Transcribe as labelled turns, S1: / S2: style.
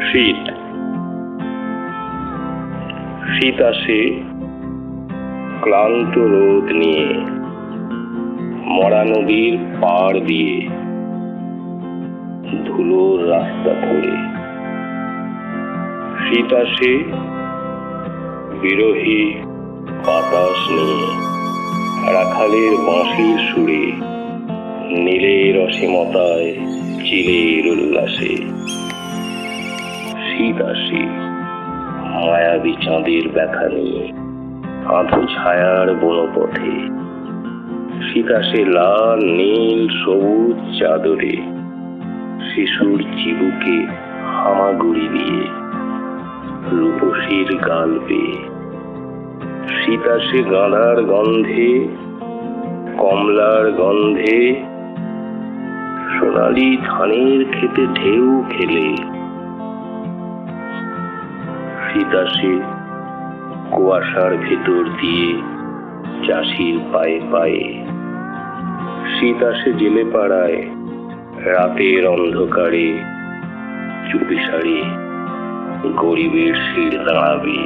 S1: শীত শীত আসে ক্লান্ত রোদ নিয়ে, মরা নদীর পাড় দিয়ে, ধুলোর রাস্তা ধরে। শীত আসে বিরহী বাতাস নিয়ে, রাখালের বাঁশির সুরে, নীলের অসীমতায় চিলের উল্লাসে। শীত আসে মায়াবী চাঁদের ব্যথা নিয়ে, আধো ছায়ার বনপথে। শীত আসে লাল নীল সবুজ চাদরে, শিশুর চিবুকে হামাগুড়ি দিয়ে, রূপসীর গাল বেয়ে। শীত আসে গাঁদার গন্ধে, কমলার গন্ধে, সোনালি ধানের খেতে ঢেউ খেলে। শীত আসে কুয়াশার ভেতর দিয়ে, চাষির পায়ে পায়ে। শীত আসে জেলে পাড়ায়, রাতের অন্ধকারে, চুপিসারে গরিবের শির দাঁড়াবে।